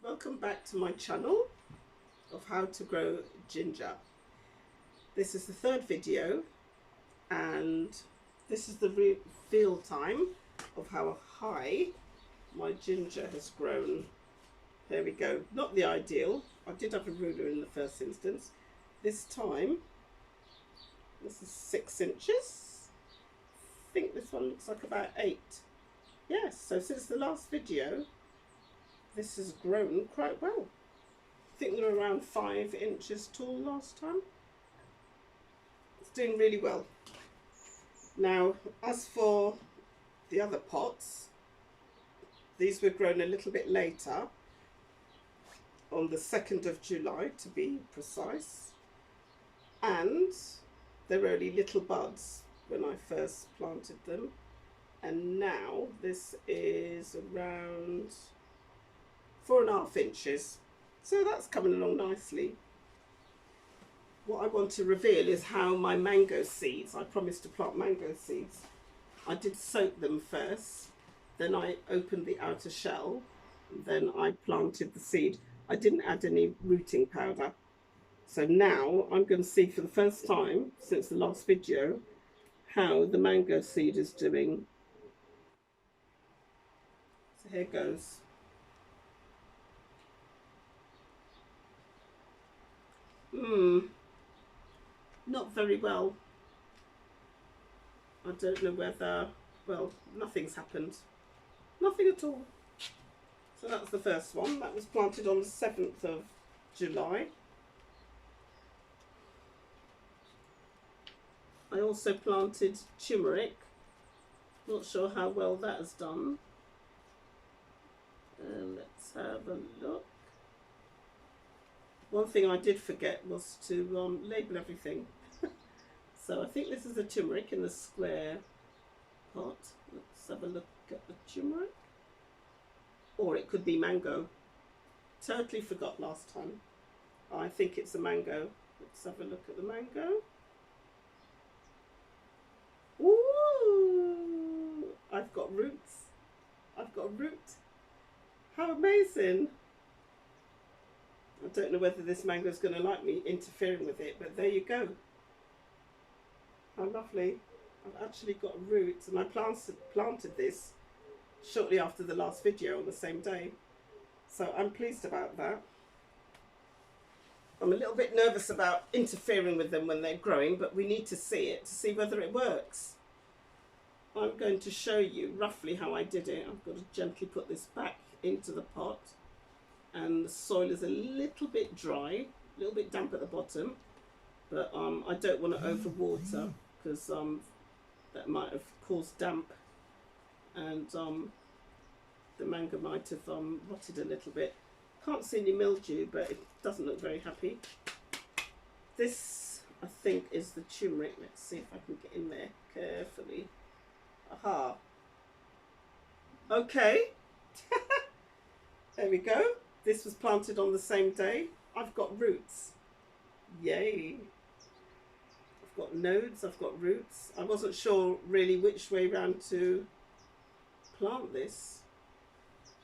Welcome back to my channel of how to grow ginger. This is the third video and this is the reveal time of how high my ginger has grown. There we go. Not the ideal. I did have a ruler in the first instance. This time, this is 6 inches. I think this one looks like about 8. Yes, so since the last video, this has grown quite well. I think they were around 5 inches tall last time. It's doing really well. Now, as for the other pots, these were grown a little bit later, on the 2nd of July to be precise, and they're only little buds when I first planted them, and now this is around 4.5 inches, so that's coming along nicely. What I want to reveal is how my mango seeds, I promised to plant mango seeds. I did soak them first, then I opened the outer shell, then I planted the seed. I didn't add any rooting powder. So now I'm going to see for the first time since the last video how the mango seed is doing. So here goes. Not very well. I don't know whether, well, nothing's happened. Nothing at all. So that's the first one. That was planted on the 7th of July. I also planted turmeric. Not sure how well that has done. Let's have a look. One thing I did forget was to label everything. So I think this is the turmeric in the square pot. Let's have a look at the turmeric. Or it could be mango. Totally forgot last time. I think it's a mango. Let's have a look at the mango. Ooh! I've got roots. I've got a root. How amazing! I don't know whether this mango is going to like me interfering with it, but there you go. How lovely. I've actually got roots, and I planted this shortly after the last video on the same day. So I'm pleased about that. I'm a little bit nervous about interfering with them when they're growing, but we need to see it to see whether it works. I'm going to show you roughly how I did it. I've got to gently put this back into the pot. And the soil is a little bit dry, a little bit damp at the bottom, but I don't want to overwater because that might have caused damp, and the mango might have rotted a little bit. Can't see any mildew, but it doesn't look very happy. This, I think, is the turmeric. Let's see if I can get in there carefully. Aha. Okay. There we go. This was planted on the same day. I've got roots. Yay. I've got nodes, I've got roots. I wasn't sure really which way round to plant this.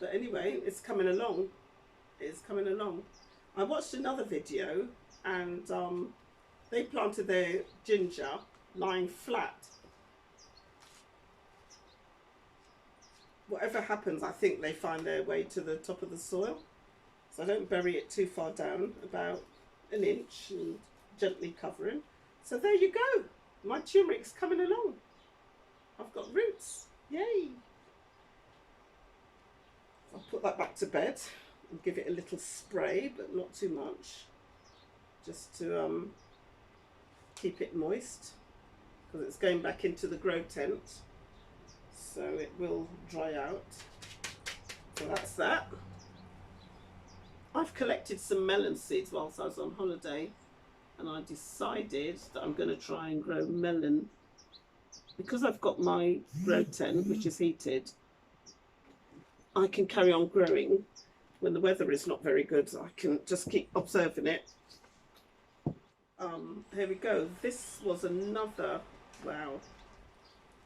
But anyway, it's coming along. It's coming along. I watched another video and they planted their ginger lying flat. Whatever happens, I think they find their way to the top of the soil. So I don't bury it too far down, about 1 inch, and gently covering. So there you go. My turmeric's coming along. I've got roots. Yay. I'll put that back to bed and give it a little spray, but not too much. Just to keep it moist, because it's going back into the grow tent. So it will dry out. So that's that. I've collected some melon seeds whilst I was on holiday, and I decided that I'm going to try and grow melon. Because I've got my grow tent, which is heated, I can carry on growing when the weather is not very good. I can just keep observing it. Here we go. This was another, wow.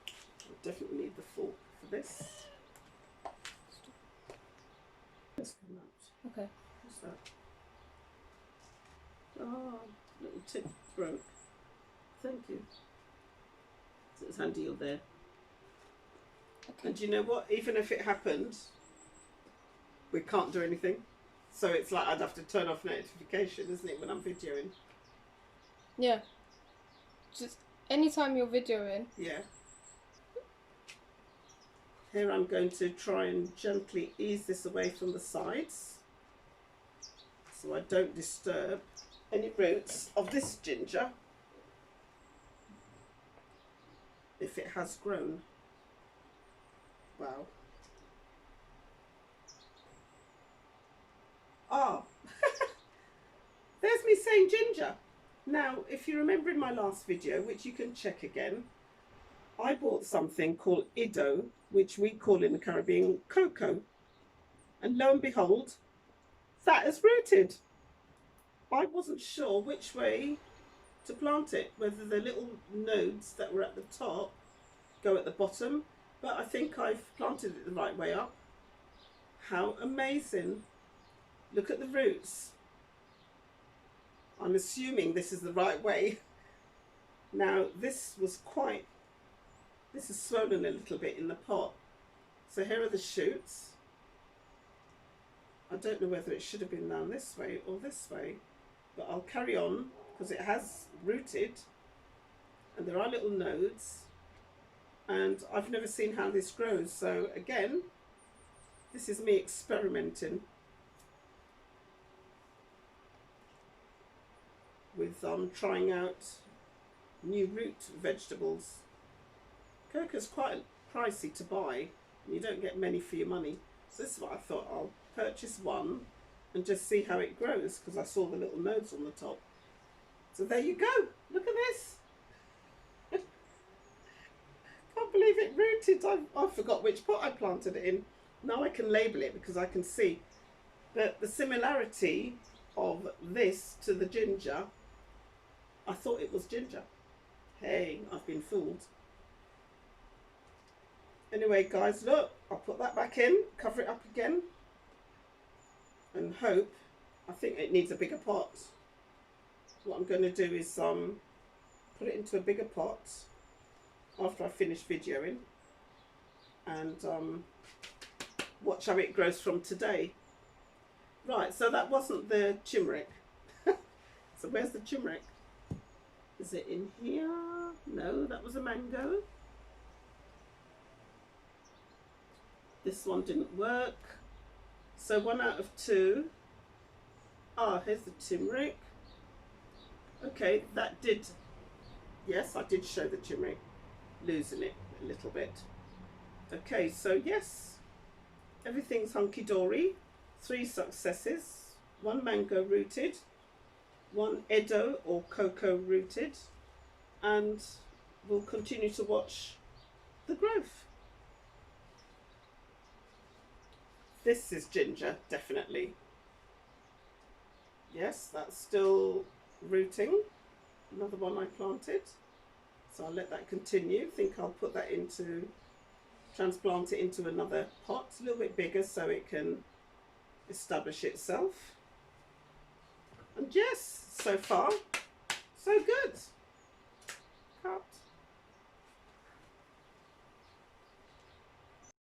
I definitely need the fork for this. Let's come out. Okay. What's that? Oh, little tip broke. Thank you. So it's handy you're there. Okay. And do you know what? Even if it happened, we can't do anything. So it's like I'd have to turn off notification, isn't it, when I'm videoing? Yeah. Just anytime you're videoing. Yeah. Here I'm going to try and gently ease this away from the sides so I don't disturb any roots of this ginger if it has grown. Wow. Ah, there's me saying ginger. Now, if you remember in my last video, which you can check again, I bought something called Ido, which we call in the Caribbean cocoa. And lo and behold, that has rooted. I wasn't sure which way to plant it, whether the little nodes that were at the top go at the bottom, but I think I've planted it the right way up. How amazing. Look at the roots. I'm assuming this is the right way. Now this is swollen a little bit in the pot. So here are the shoots. I don't know whether it should have been down this way or this way, but I'll carry on because it has rooted and there are little nodes and I've never seen how this grows. So again, this is me experimenting with trying out new root vegetables. Cocoa's quite pricey to buy. You don't get many for your money. So this is what I thought, I'll purchase one and just see how it grows because I saw the little nodes on the top. So there you go. Look at this. Can't believe it rooted. I forgot which pot I planted it in. Now I can label it because I can see that the similarity of this to the ginger. I thought it was ginger. Hey, I've been fooled. Anyway, guys, look, I'll put that back in, cover it up again, and hope. I think it needs a bigger pot. What I'm going to do is put it into a bigger pot after I finish videoing and watch how it grows from today. Right, so that wasn't the turmeric. So where's the turmeric? Is it in here? No, that was a mango. This one didn't work. So 1 out of 2. Ah, here's the turmeric. Okay, that did. Yes, I did show the turmeric. Losing it a little bit. Okay, so yes, everything's hunky-dory. 3 successes. 1 mango rooted. 1 Edo or cocoa rooted. And we'll continue to watch the growth. This is ginger, definitely. Yes, that's still rooting. Another one I planted. So I'll let that continue. I think I'll put that into, transplant it into another pot, a little bit bigger so it can establish itself. And yes, so far, so good.